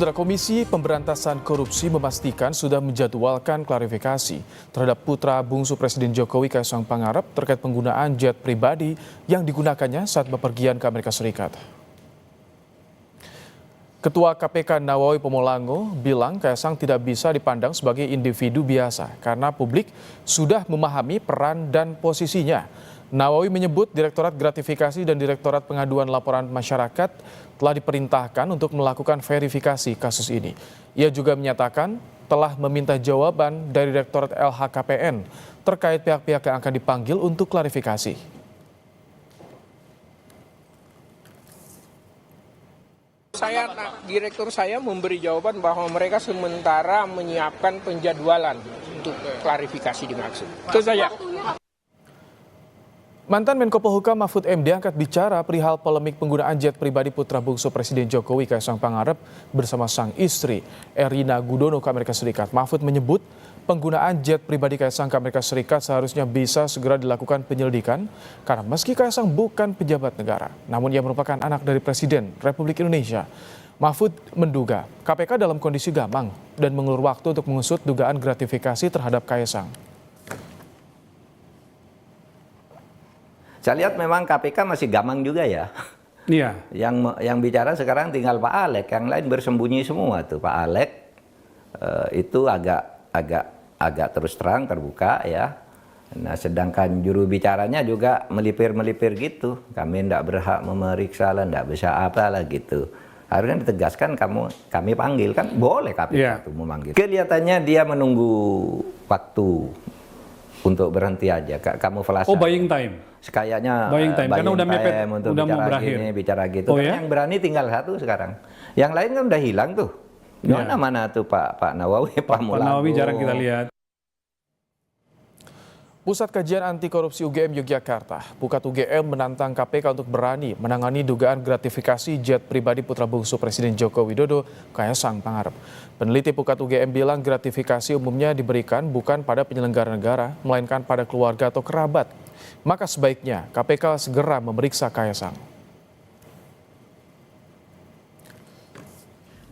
Saudara, Komisi Pemberantasan Korupsi memastikan sudah menjadwalkan klarifikasi terhadap putra bungsu Presiden Jokowi Kaisang Pangarep terkait penggunaan jet pribadi yang digunakannya saat bepergian ke Amerika Serikat. Ketua KPK Nawawi Pomolango bilang Kaisang tidak bisa dipandang sebagai individu biasa karena publik sudah memahami peran dan posisinya. Nawawi menyebut Direktorat Gratifikasi dan Direktorat Pengaduan Laporan Masyarakat telah diperintahkan untuk melakukan verifikasi kasus ini. Ia juga menyatakan telah meminta jawaban dari Direktorat LHKPN terkait pihak-pihak yang akan dipanggil untuk klarifikasi. Direktur saya memberi jawaban bahwa mereka sementara menyiapkan penjadwalan untuk klarifikasi dimaksud. Itu saja. Mantan Menko Polhukam Mahfud MD angkat bicara perihal polemik penggunaan jet pribadi putra bungsu Presiden Jokowi Kaisang Pangarep bersama sang istri Erina Gudono ke Amerika Serikat. Mahfud menyebut penggunaan jet pribadi Kaisang ke Amerika Serikat seharusnya bisa segera dilakukan penyelidikan karena meski Kaisang bukan pejabat negara, namun ia merupakan anak dari Presiden Republik Indonesia. Mahfud menduga KPK dalam kondisi gamang dan mengulur waktu untuk mengusut dugaan gratifikasi terhadap Kaisang. Saya lihat memang KPK masih gamang juga ya. Iya. Yang bicara sekarang tinggal Pak Alek, yang lain bersembunyi semua tuh. Pak Alek itu agak terus terang terbuka ya. Nah, sedangkan juru bicaranya juga melipir-melipir gitu. Kami tidak berhak memeriksa lah, tidak bisa apa lah gitu. Harusnya ditegaskan kami panggil, kan boleh KPK itu memanggil. Kelihatannya dia menunggu waktu untuk berhenti aja, kamuflase. Oh, buying time. Kayaknya buying time karena udah mepet, untuk udah bicara mau berakhir. gini, bicara gitu. Oh, Kan ya? yang berani tinggal satu sekarang. Yang lain kan udah hilang tuh. Mana tuh Pak Nawawi, Pak Pomolango. Pak Nawawi jarang kita lihat. Pusat Kajian Anti Korupsi UGM Yogyakarta, Pukat UGM menantang KPK untuk berani menangani dugaan gratifikasi jet pribadi putra bungsu Presiden Joko Widodo, Kaisang Pangarep. Peneliti Pukat UGM bilang gratifikasi umumnya diberikan bukan pada penyelenggara negara, melainkan pada keluarga atau kerabat. Maka sebaiknya KPK segera memeriksa Kaisang.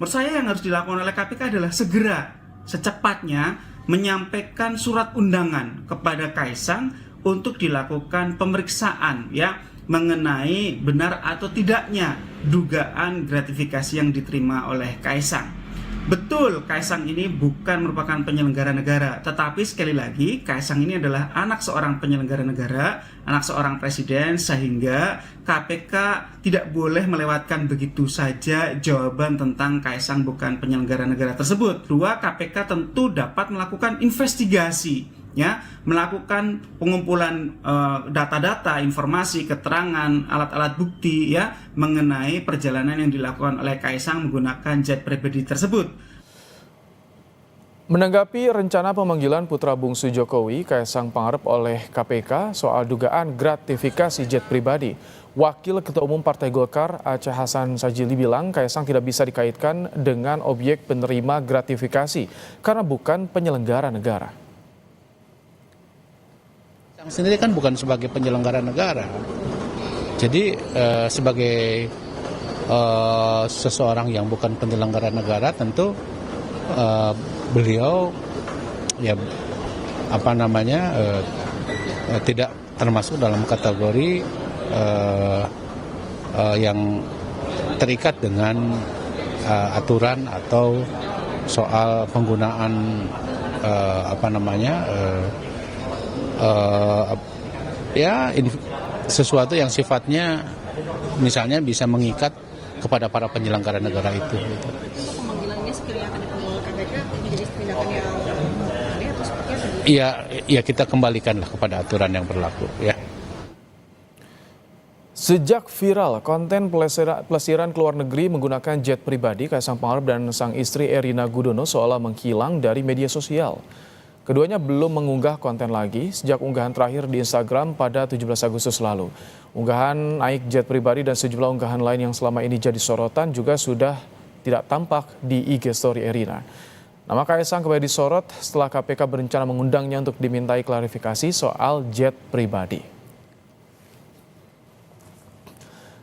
Menurut saya yang harus dilakukan oleh KPK adalah segera, secepatnya menyampaikan surat undangan kepada Kaisang untuk dilakukan pemeriksaan ya mengenai benar atau tidaknya dugaan gratifikasi yang diterima oleh Kaisang. Betul, Kaisang ini bukan merupakan penyelenggara negara, tetapi sekali lagi Kaisang ini adalah anak seorang penyelenggara negara, anak seorang presiden, sehingga KPK tidak boleh melewatkan begitu saja jawaban tentang Kaisang bukan penyelenggara negara tersebut. Dua, KPK tentu dapat melakukan investigasi, ya, melakukan pengumpulan data-data, informasi, keterangan, alat-alat bukti ya mengenai perjalanan yang dilakukan oleh Kaisang menggunakan jet pribadi tersebut. Menanggapi rencana pemanggilan putra bungsu Jokowi, Kaisang Pangarep oleh KPK soal dugaan gratifikasi jet pribadi, Wakil Ketua Umum Partai Golkar Aceh Hasan Sajili bilang Kaisang tidak bisa dikaitkan dengan objek penerima gratifikasi karena bukan penyelenggara negara. Kaisang sendiri kan bukan sebagai penyelenggara negara, jadi sebagai seseorang yang bukan penyelenggara negara tentu beliau ya tidak termasuk dalam kategori yang terikat dengan aturan atau soal penggunaan sesuatu yang sifatnya misalnya bisa mengikat kepada para penyelenggara negara itu. Pemanggilannya sekiranya akan dipanggil KPK menjadi tindakan yang aneh atau seperti apa? Iya, kita kembalikanlah kepada aturan yang berlaku ya. Sejak viral konten pelesiran ke luar negeri menggunakan jet pribadi, Kaisang Pangarep dan sang istri Erina Gudono seolah menghilang dari media sosial. Keduanya belum mengunggah konten lagi sejak unggahan terakhir di Instagram pada 17 Agustus lalu. Unggahan naik jet pribadi dan sejumlah unggahan lain yang selama ini jadi sorotan juga sudah tidak tampak di IG Story Erina. Nama Kaisang kembali disorot setelah KPK berencana mengundangnya untuk dimintai klarifikasi soal jet pribadi.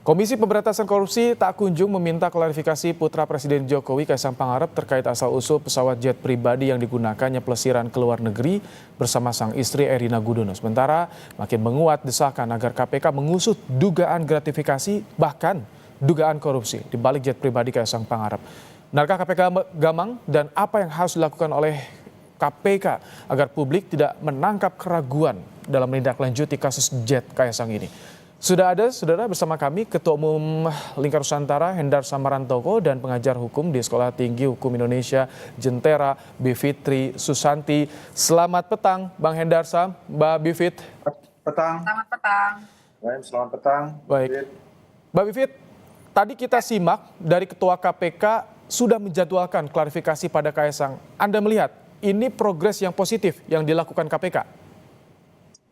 Komisi Pemberantasan Korupsi tak kunjung meminta klarifikasi putra Presiden Jokowi Kaisang Pangarep terkait asal-usul pesawat jet pribadi yang digunakannya pelesiran ke luar negeri bersama sang istri Erina Gudono. Sementara makin menguat desakan agar KPK mengusut dugaan gratifikasi bahkan dugaan korupsi di balik jet pribadi Kaisang Pangarep. Benarkah KPK gamang dan apa yang harus dilakukan oleh KPK agar publik tidak menangkap keraguan dalam menindaklanjuti kasus jet Kaisang ini? Sudah ada, saudara, bersama kami Ketua Umum Lingkar Nusantara Hendar Samarantoko dan pengajar hukum di Sekolah Tinggi Hukum Indonesia Jentera, Bivitri Susanti. Selamat petang, Bang Hendar Sam, Mbak Bivit. Petang. Selamat petang. Baik, selamat petang. Baik. Mbak Bivit, tadi kita simak dari Ketua KPK sudah menjadwalkan klarifikasi pada Kaisang. Anda melihat ini progres yang positif yang dilakukan KPK?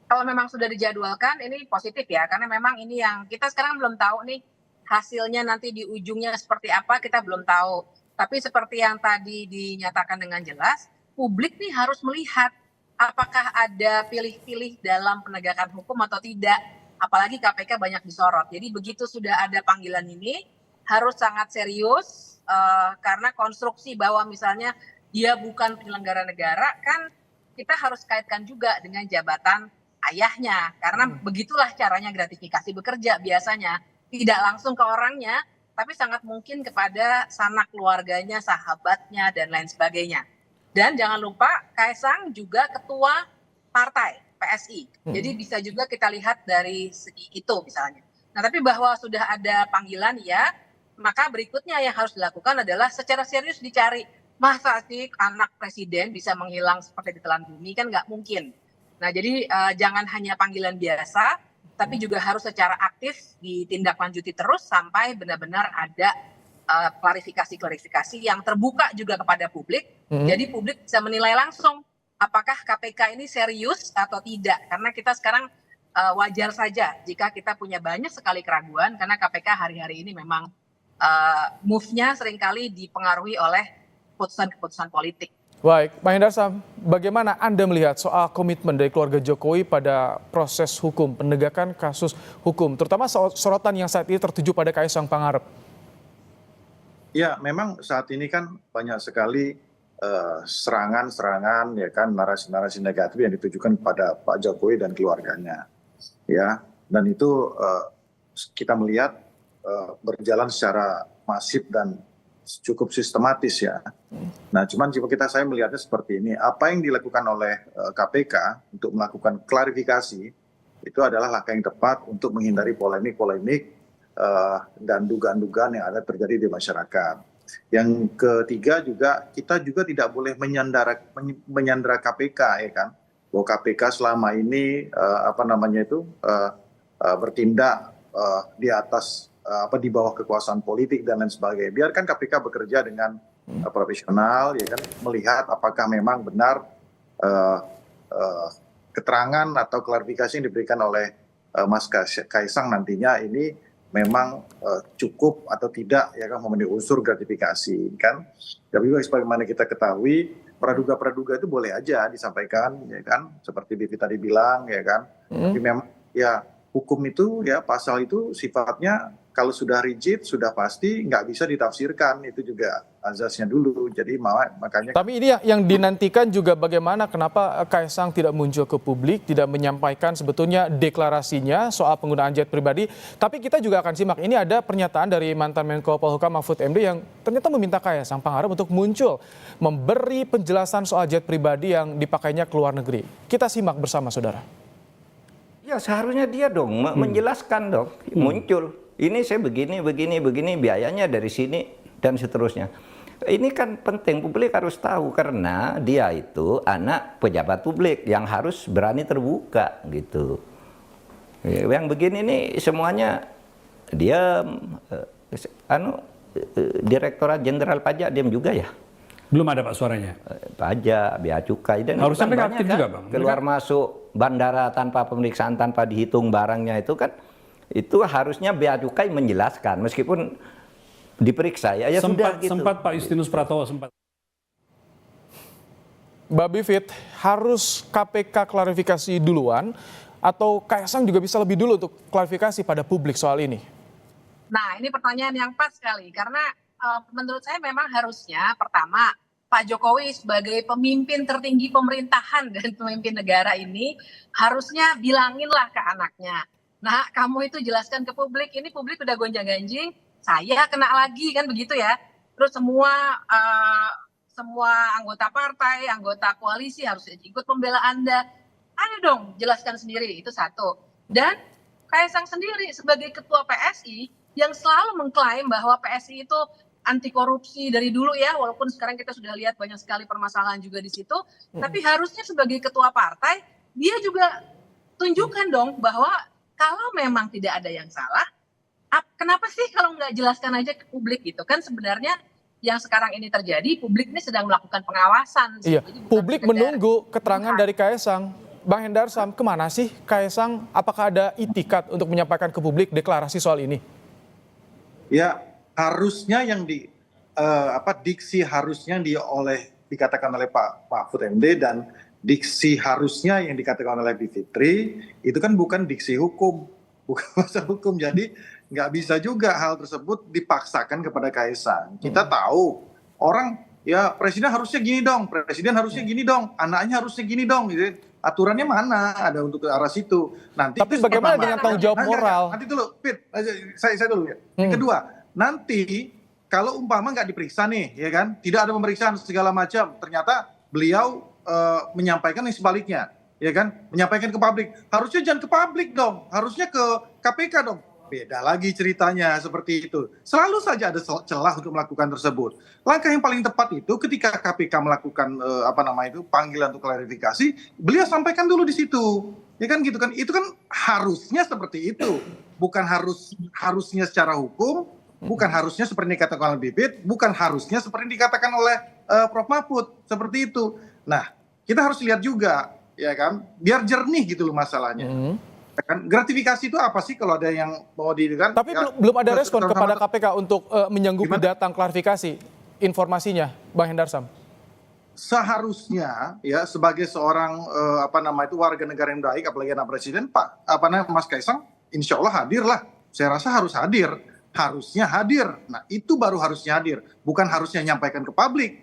Kalau memang sudah dijadwalkan ini positif ya, karena memang ini yang kita sekarang belum tahu nih hasilnya nanti di ujungnya seperti apa, kita belum tahu. Tapi seperti yang tadi dinyatakan dengan jelas, publik nih harus melihat apakah ada pilih-pilih dalam penegakan hukum atau tidak. Apalagi KPK banyak disorot. Jadi begitu sudah ada panggilan ini harus sangat serius karena konstruksi bahwa misalnya dia bukan penyelenggara negara kan kita harus kaitkan juga dengan jabatan ayahnya, karena begitulah caranya gratifikasi bekerja biasanya, tidak langsung ke orangnya, tapi sangat mungkin kepada sanak keluarganya, sahabatnya, dan lain sebagainya. Dan jangan lupa Kaisang juga ketua partai PSI, jadi bisa juga kita lihat dari segi itu misalnya. Nah tapi bahwa sudah ada panggilan ya, maka berikutnya yang harus dilakukan adalah secara serius dicari, masa sih anak presiden bisa menghilang seperti ditelan bumi, kan nggak mungkin. Nah jadi jangan hanya panggilan biasa, tapi juga harus secara aktif ditindaklanjuti terus sampai benar-benar ada klarifikasi-klarifikasi yang terbuka juga kepada publik. Jadi publik bisa menilai langsung apakah KPK ini serius atau tidak. Karena kita sekarang wajar saja jika kita punya banyak sekali keraguan, karena KPK hari-hari ini memang move-nya seringkali dipengaruhi oleh keputusan-keputusan politik. Baik, Pak Hendar Sam, bagaimana Anda melihat soal komitmen dari keluarga Jokowi pada proses hukum, penegakan kasus hukum, terutama sorotan yang saat ini tertuju pada Kaisang Pangarep? Ya, memang saat ini kan banyak sekali serangan-serangan, ya kan, narasi-narasi negatif yang ditujukan kepada Pak Jokowi dan keluarganya, ya. Dan itu kita melihat berjalan secara masif dan cukup sistematis ya. Nah, cuman saya melihatnya seperti ini. Apa yang dilakukan oleh KPK untuk melakukan klarifikasi itu adalah langkah yang tepat untuk menghindari polemik-polemik dan dugaan-dugaan yang ada terjadi di masyarakat. Yang ketiga juga kita juga tidak boleh menyandera KPK ya kan. Bahwa KPK selama ini bertindak di atas di bawah kekuasaan politik dan lain sebagainya. Biarkan KPK bekerja dengan profesional, ya kan, melihat apakah memang benar keterangan atau klarifikasi yang diberikan oleh Mas Kaisang nantinya ini memang cukup atau tidak, ya kan, memenuhi unsur gratifikasi, kan. Tapi juga sebagaimana kita ketahui, praduga-praduga itu boleh aja disampaikan, ya kan, seperti Bivi tadi bilang, ya kan. Tapi memang ya hukum itu ya pasal itu sifatnya kalau sudah rigid, sudah pasti nggak bisa ditafsirkan, itu juga azasnya dulu. Jadi makanya. Tapi ini yang dinantikan juga bagaimana kenapa Kaisang tidak muncul ke publik, tidak menyampaikan sebetulnya deklarasinya soal penggunaan jet pribadi. Tapi kita juga akan simak, ini ada pernyataan dari mantan Menko Polhukam Mahfud MD yang ternyata meminta Kaisang Pangarep untuk muncul, memberi penjelasan soal jet pribadi yang dipakainya ke luar negeri. Kita simak bersama, saudara. Ya seharusnya dia dong menjelaskan dong, muncul. Ini saya begini, biayanya dari sini, dan seterusnya. Ini kan penting, publik harus tahu, karena dia itu anak pejabat publik yang harus berani terbuka, gitu. Yang begini nih semuanya, dia, Direktorat Jenderal Pajak, diam juga ya? Belum ada Pak suaranya? Pajak, bea cukai, dan harusnya mereka aktif kan? juga Bang. Keluar masuk bandara tanpa pemeriksaan, tanpa dihitung barangnya itu kan, itu harusnya bea cukai menjelaskan meskipun diperiksa ya sudah gitu. Sempat Pak Justinus Pratowo sempat. Mbak Bivit, harus KPK klarifikasi duluan atau Kaisang juga bisa lebih dulu untuk klarifikasi pada publik soal ini? Nah, ini pertanyaan yang pas sekali karena menurut saya memang harusnya pertama Pak Jokowi sebagai pemimpin tertinggi pemerintahan dan pemimpin negara ini harusnya bilanginlah ke anaknya. Nah, kamu itu jelaskan ke publik, ini publik udah gonjang-ganjing, saya kena lagi kan begitu ya. Terus semua anggota partai, anggota koalisi harus ikut membela Anda. Ayo dong, jelaskan sendiri, itu satu. Dan Kaisang sendiri sebagai ketua PSI yang selalu mengklaim bahwa PSI itu anti korupsi dari dulu ya, walaupun sekarang kita sudah lihat banyak sekali permasalahan juga di situ, tapi harusnya sebagai ketua partai, dia juga tunjukkan dong bahwa kalau memang tidak ada yang salah, kenapa sih kalau nggak jelaskan aja ke publik gitu kan sebenarnya yang sekarang ini terjadi, publik ini sedang melakukan pengawasan. Iya, Jadi bukan publik sekedar menunggu keterangan dari Kaisang. Bang Hendarsam, kemana sih Kaisang? Apakah ada itikat untuk menyampaikan ke publik deklarasi soal ini? Ya, harusnya yang diksi harusnya dikatakan oleh Pak Mahfud MD dan diksi harusnya yang dikatakan oleh Bu Fitri itu kan bukan diksi hukum, bukan pasal hukum. Jadi nggak bisa juga hal tersebut dipaksakan kepada Kaisang. Kita tahu orang ya presiden harusnya gini dong, presiden harusnya gini dong, anaknya harusnya gini dong, gitu. Aturannya mana ada untuk ke arah situ. Nanti tapi bagaimana dengan tanggung jawab moral? Nanti dulu, Pit, saya dulu ya. Yang kedua, nanti kalau umpama nggak diperiksa nih, ya kan, tidak ada pemeriksaan segala macam, ternyata beliau menyampaikan yang sebaliknya, ya kan, menyampaikan ke publik. Harusnya jangan ke publik dong, harusnya ke KPK dong. Beda lagi ceritanya seperti itu. Selalu saja ada celah untuk melakukan tersebut. Langkah yang paling tepat itu ketika KPK melakukan panggilan untuk klarifikasi, beliau sampaikan dulu di situ. Ya kan gitu kan. Itu kan harusnya seperti itu. Bukan harusnya secara hukum, bukan harusnya seperti dikatakan oleh Bibit, bukan harusnya seperti dikatakan oleh Prof Mahfud, seperti itu. Nah, kita harus lihat juga, ya kan, biar jernih gitu loh masalahnya. Kan gratifikasi itu apa sih kalau ada yang mau dilihat? Tapi ya, belum ada respon kepada KPK untuk menyanggupi datang klarifikasi informasinya, Bang Hendarsam. Seharusnya ya sebagai seorang warga negara yang baik, apalagi anak presiden, Mas Kaisang, insya Allah hadir lah. Saya rasa harus hadir, harusnya hadir. Nah itu baru harusnya hadir, bukan harusnya nyampaikan ke publik,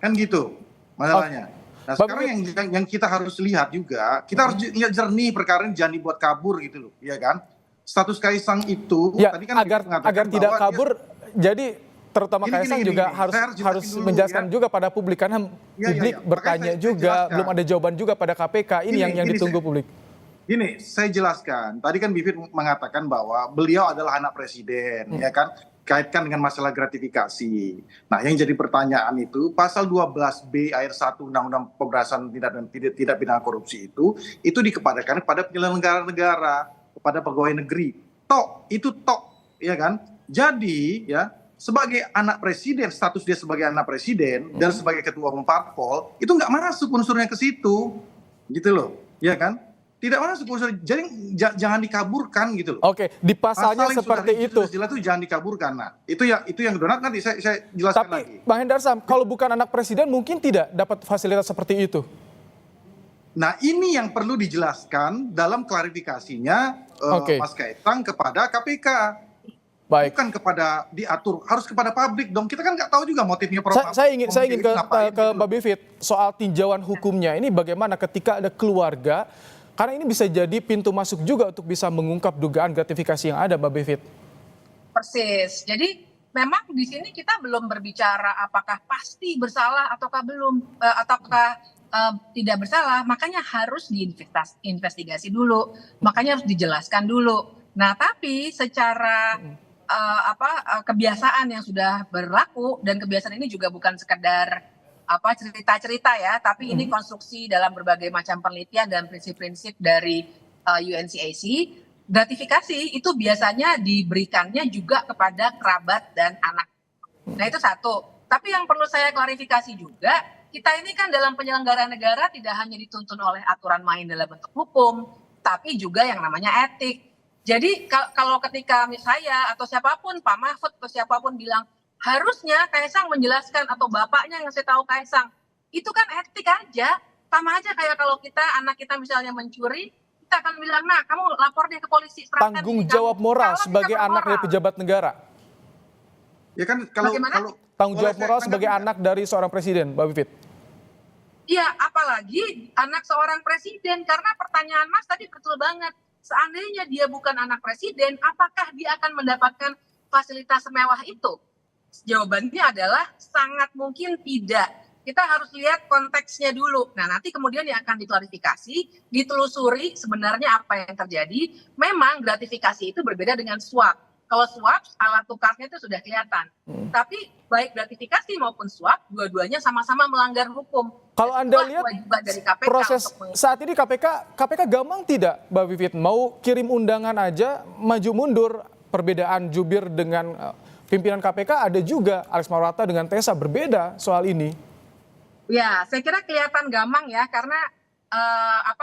kan gitu masalahnya. Nah sekarang yang kita harus lihat juga, kita harus lihat jernih perkara ini, jangan dibuat kabur gitu loh, ya kan? Status Kaisang itu ya, tadi kan agar tidak kabur, jadi terutama Kaisang juga harus menjelaskan juga pada publik karena publik bertanya juga, belum ada jawaban juga pada KPK. Ini yang ditunggu publik. Gini, saya jelaskan. Tadi kan Bibit mengatakan bahwa beliau adalah anak presiden, ya kan? Kaitkan dengan masalah gratifikasi. Nah, yang jadi pertanyaan itu pasal 12B ayat 1 Undang-Undang Pemberantasan Tindak Pidana Korupsi itu dikepada penyelenggara negara, kepada pegawai negeri. Itu ya kan? Jadi, ya, sebagai anak presiden, status dia sebagai anak presiden dan sebagai ketua umum parpol, itu nggak masuk unsurnya ke situ. Gitu loh, ya kan? Tidak masuk unsur, jadi jangan dikaburkan gitu loh. Oke, di pasalnya seperti itu. Jelas itu jangan dikaburkan. Nah, itu yang kedua nanti saya jelaskan lagi. Tapi Bang Hendarsam, kalau bukan anak presiden mungkin tidak dapat fasilitas seperti itu. Nah, ini yang perlu dijelaskan dalam klarifikasinya Mas Kaisang kepada KPK. Baik. Bukan kepada diatur, harus kepada publik dong. Kita kan nggak tahu juga motifnya. Saya ingin ke Mbak Bivit soal tinjauan hukumnya ini bagaimana ketika ada keluarga. Karena ini bisa jadi pintu masuk juga untuk bisa mengungkap dugaan gratifikasi yang ada, Mbak Bivit. Persis. Jadi memang di sini kita belum berbicara apakah pasti bersalah ataukah belum, ataukah tidak bersalah. Makanya harus diinvestigasi dulu. Makanya harus dijelaskan dulu. Nah, tapi secara kebiasaan yang sudah berlaku, dan kebiasaan ini juga bukan sekedar cerita-cerita ya, tapi ini konstruksi dalam berbagai macam penelitian dan prinsip-prinsip dari UNCAC. Gratifikasi itu biasanya diberikannya juga kepada kerabat dan anak. Nah itu satu. Tapi yang perlu saya klarifikasi juga, kita ini kan dalam penyelenggaraan negara tidak hanya dituntun oleh aturan main dalam bentuk hukum, tapi juga yang namanya etik. Jadi kalau ketika saya atau siapapun, Pak Mahfud atau siapapun bilang, harusnya Kaisang menjelaskan atau bapaknya ngasih tahu Kaisang. Itu kan etik aja. Sama aja kayak kalau anak kita misalnya mencuri, kita akan bilang, nah kamu lapor deh ke polisi. serahkan Tanggung diri jawab kamu." moral Kalau kita sebagai anak dari bermoral. pejabat negara. Ya kan kalau Bagaimana? kalau Tanggung boleh jawab saya moral sebagai tanggapi nggak? anak dari seorang presiden, Mbak Bivit. Iya, apalagi anak seorang presiden. Karena pertanyaan Mas tadi betul banget. Seandainya dia bukan anak presiden, apakah dia akan mendapatkan fasilitas semewah itu? Jawabannya adalah sangat mungkin tidak. Kita harus lihat konteksnya dulu. Nah, nanti kemudian yang akan diklarifikasi, ditelusuri sebenarnya apa yang terjadi. Memang gratifikasi itu berbeda dengan suap. Kalau suap, alat tukarnya itu sudah kelihatan. Tapi baik gratifikasi maupun suap, dua-duanya sama-sama melanggar hukum. Kalau Anda Itulah lihat kewajiban dari KPK proses untuk saat ini KPK gampang tidak, Mbak Vivit? Mau kirim undangan aja, maju mundur. Perbedaan jubir dengan pimpinan KPK ada juga. Alex Marwata dengan Tessa berbeda soal ini. Ya, saya kira kelihatan gampang ya, karena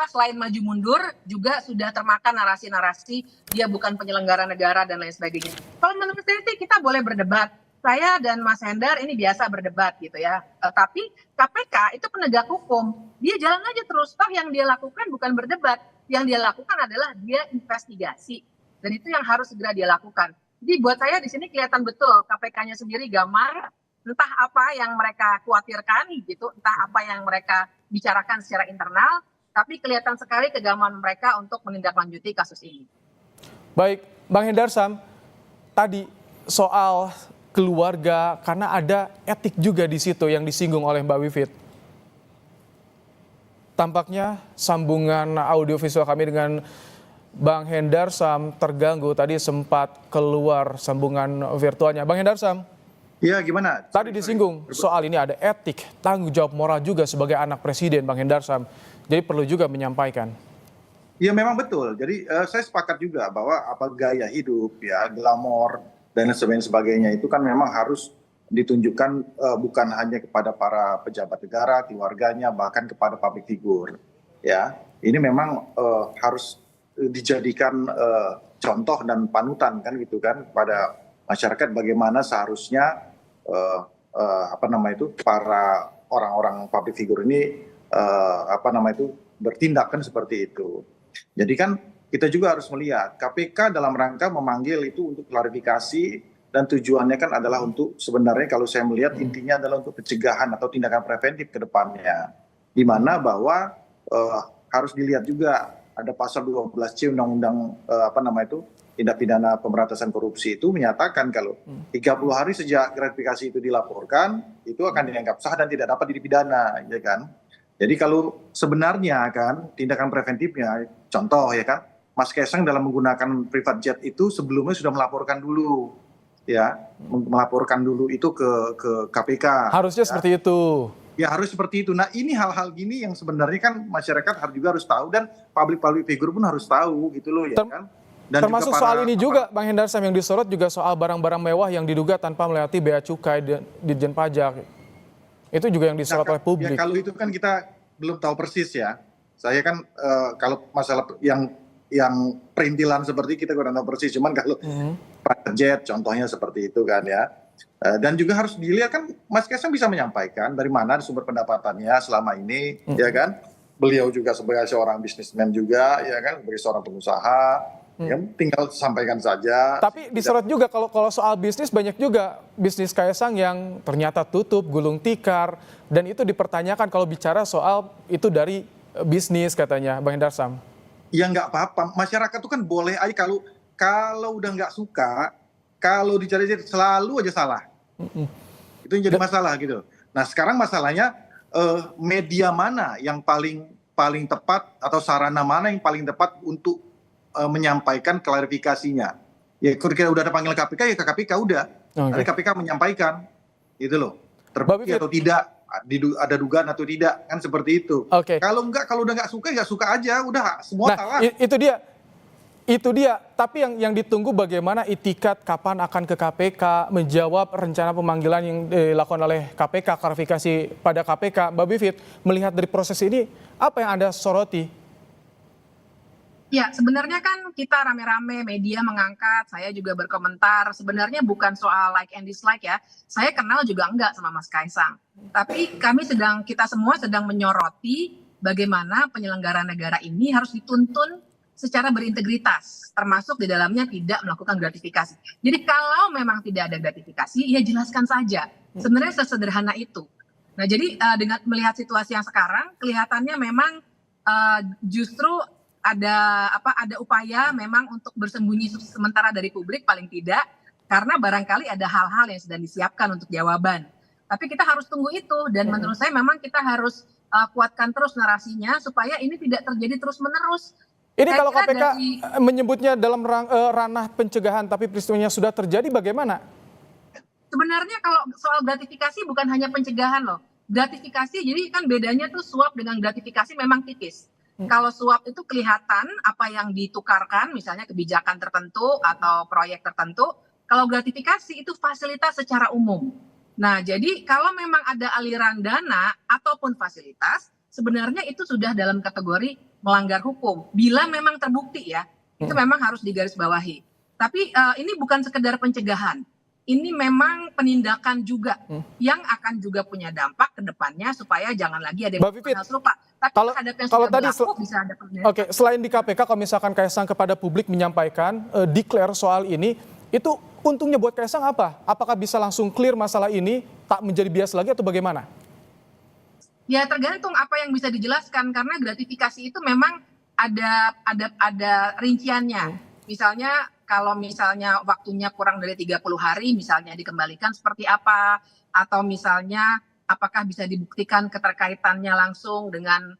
selain maju mundur juga sudah termakan narasi-narasi dia bukan penyelenggara negara dan lain sebagainya. Kalau menurut saya sih kita boleh berdebat. Saya dan Mas Hendar ini biasa berdebat gitu ya. Tapi KPK itu penegak hukum. Dia jalan aja terus. Toh yang dia lakukan bukan berdebat. Yang dia lakukan adalah dia investigasi. Dan itu yang harus segera dia lakukan. Jadi buat saya di sini kelihatan betul KPK-nya sendiri gamar. Entah apa yang mereka khawatirkan gitu, entah apa yang mereka bicarakan secara internal, tapi kelihatan sekali kegaman mereka untuk menindaklanjuti kasus ini. Baik, Bang Hendarsam, tadi soal keluarga, karena ada etik juga di situ yang disinggung oleh Mbak Vivit. Tampaknya sambungan audiovisual kami dengan Bang Hendarsam terganggu, tadi sempat keluar sambungan virtualnya. Bang Hendarsam. Ya gimana? Tadi disinggung soal ini ada etik, tanggung jawab moral juga sebagai anak presiden, Bang Hendarsam. Jadi perlu juga menyampaikan. Ya memang betul. Jadi saya sepakat juga bahwa apa gaya hidup ya, glamor dan sebagainya itu kan memang harus ditunjukkan bukan hanya kepada para pejabat negara, keluarganya, bahkan kepada public figure. Ya, ini memang harus dijadikan contoh dan panutan kan gitu kan kepada masyarakat bagaimana seharusnya para orang-orang public figure ini bertindak kan seperti itu. Jadi kan kita juga harus melihat KPK dalam rangka memanggil itu untuk klarifikasi dan tujuannya kan adalah untuk sebenarnya kalau saya melihat intinya adalah untuk pencegahan atau tindakan preventif ke depannya. Di mana bahwa harus dilihat juga ada pasal 12C Undang-Undang tindak pidana pemberantasan korupsi itu menyatakan kalau 30 hari sejak gratifikasi itu dilaporkan itu akan dianggap sah dan tidak dapat dipidana, ya kan? Jadi kalau sebenarnya kan tindakan preventifnya, contoh ya kan, Mas Kaisang dalam menggunakan private jet itu sebelumnya sudah melaporkan dulu, ya, melaporkan dulu itu ke KPK. Harusnya ya. Seperti itu. Ya harus seperti itu. Nah ini hal-hal gini yang sebenarnya kan masyarakat juga harus tahu dan public figure pun harus tahu gitu loh ya kan. Dan termasuk juga soal ini juga Bang Hendarsam yang disorot juga soal barang-barang mewah yang diduga tanpa melewati bea cukai dan Ditjen Pajak. Itu juga yang disorot oleh publik. Ya, kalau itu kan kita belum tahu persis ya. Saya kan kalau masalah yang perintilan seperti kita kurang tahu persis. Cuman kalau private jet contohnya seperti itu kan ya. Dan juga harus dilihat kan Mas Kaisang bisa menyampaikan dari mana sumber pendapatannya selama ini ya kan. Beliau juga sebagai seorang bisnismen juga ya kan, sebagai seorang pengusaha. Ya, tinggal sampaikan saja. Tapi disorot juga kalau soal bisnis banyak juga bisnis Kaisang yang ternyata tutup, gulung tikar, dan itu dipertanyakan kalau bicara soal itu dari bisnis katanya, Bang Hendarsam. Ya nggak apa-apa, masyarakat itu kan boleh aja kalau udah nggak suka, kalau dicari selalu aja salah. Itu yang jadi masalah gitu. Nah sekarang masalahnya media mana yang paling tepat atau sarana mana yang paling tepat untuk menyampaikan klarifikasinya. Ya kalau kita udah ada panggil KPK ya ke KPK udah. Nanti KPK menyampaikan gitu loh. Terbukti atau tidak, ada dugaan atau tidak, kan seperti itu. Kalau udah nggak suka aja, udah semua salah. Itu dia. Tapi yang ditunggu bagaimana itikat kapan akan ke KPK menjawab rencana pemanggilan yang dilakukan oleh KPK, klarifikasi pada KPK. Mbak Bivit, melihat dari proses ini, apa yang Anda soroti? Ya, sebenarnya kan kita rame-rame media mengangkat, saya juga berkomentar, sebenarnya bukan soal like and dislike ya, saya kenal juga enggak sama Mas Kaisang. Tapi kita semua sedang menyoroti bagaimana penyelenggara negara ini harus dituntun secara berintegritas, termasuk di dalamnya tidak melakukan gratifikasi. Jadi kalau memang tidak ada gratifikasi, ya jelaskan saja. Sebenarnya sesederhana itu. Nah, jadi dengan melihat situasi yang sekarang, kelihatannya memang justru ada upaya memang untuk bersembunyi sementara dari publik paling tidak, karena barangkali ada hal-hal yang sedang disiapkan untuk jawaban. Tapi kita harus tunggu itu, dan menurut saya memang kita harus kuatkan terus narasinya supaya ini tidak terjadi terus-menerus. Ini kalau KPK menyebutnya dalam ranah pencegahan, tapi peristiwanya sudah terjadi, bagaimana? Sebenarnya kalau soal gratifikasi bukan hanya pencegahan loh. Gratifikasi, jadi kan bedanya tuh suap dengan gratifikasi memang tipis. Kalau suap itu kelihatan apa yang ditukarkan, misalnya kebijakan tertentu atau proyek tertentu. Kalau gratifikasi itu fasilitas secara umum. Nah, jadi kalau memang ada aliran dana ataupun fasilitas, sebenarnya itu sudah dalam kategori melanggar hukum. Bila memang terbukti ya, itu memang harus digarisbawahi. Tapi ini bukan sekedar pencegahan. Ini memang penindakan juga yang akan juga punya dampak ke depannya supaya jangan lagi ada yang hal serupa. Tapi terhadap yang sudah berlaku bisa ada penindakan. Oke, selain di KPK, kalau misalkan Kaisang kepada publik menyampaikan declare soal ini, itu untungnya buat Kaisang apa? Apakah bisa langsung clear masalah ini, tak menjadi bias lagi atau bagaimana? Ya tergantung apa yang bisa dijelaskan, karena gratifikasi itu memang ada rinciannya. Misalnya kalau misalnya waktunya kurang dari 30 hari misalnya dikembalikan seperti apa, atau misalnya apakah bisa dibuktikan keterkaitannya langsung dengan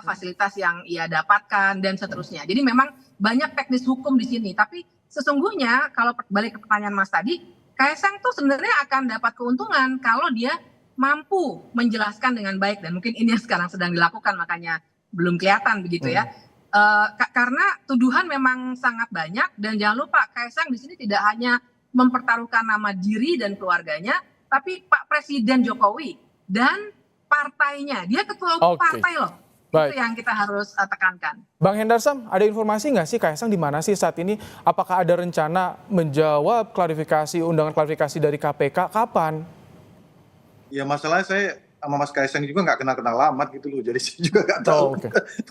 fasilitas yang ia dapatkan dan seterusnya. Jadi memang banyak teknis hukum di sini, tapi sesungguhnya kalau balik ke pertanyaan Mas tadi, Kaisang tuh sebenarnya akan dapat keuntungan kalau dia mampu menjelaskan dengan baik, dan mungkin ini yang sekarang sedang dilakukan makanya belum kelihatan begitu ya. Karena tuduhan memang sangat banyak, dan jangan lupa Kaisang di sini tidak hanya mempertaruhkan nama diri dan keluarganya, tapi Pak Presiden Jokowi dan partainya. Dia ketua umum partai loh. Baik. Itu yang kita harus tekankan. Bang Hendarsam, ada informasi nggak sih Kaisang di mana sih saat ini? Apakah ada rencana menjawab undangan klarifikasi dari KPK? Kapan? Ya masalahnya saya sama Mas Kaisang juga nggak kenal-kenal amat gitu loh, jadi saya juga nggak tahu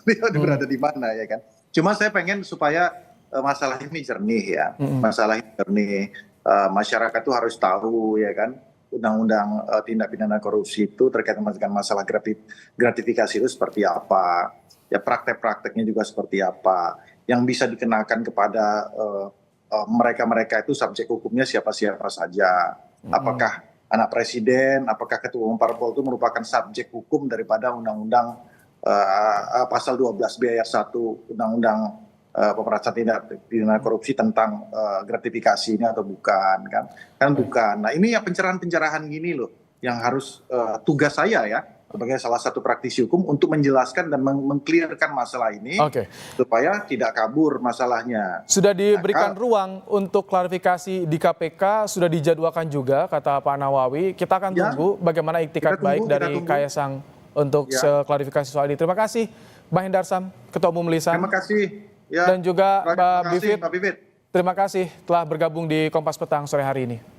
beliau berada di mana ya kan. Cuma saya pengen supaya masalah ini jernih ya, masalah ini jernih, masyarakat tuh harus tahu ya kan, undang-undang tindak pidana korupsi itu terkait dengan masalah gratifikasi itu seperti apa, ya praktek-prakteknya juga seperti apa, yang bisa dikenakan kepada mereka-mereka itu subjek hukumnya siapa-siapa saja, apakah anak presiden, apakah ketua umum parpol itu merupakan subjek hukum daripada undang-undang pasal 12B ayat 1 undang-undang pemberantasan tindak pidana korupsi tentang gratifikasi ini atau bukan kan bukan. Nah ini ya pencerahan-pencerahan gini loh yang harus tugas saya ya sebagai salah satu praktisi hukum untuk menjelaskan dan mengklirkan masalah ini supaya tidak kabur masalahnya. Sudah diberikan ruang untuk klarifikasi di KPK, sudah dijadwalkan juga kata Pak Nawawi. Kita akan tunggu bagaimana iktikat baik dari Kaisang untuk klarifikasi soal ini. Terima kasih Bang Hendarsam, Ketua Umum Lisan. Terima kasih. Dan juga Mbak Bivit. Terima kasih telah bergabung di Kompas Petang sore hari ini.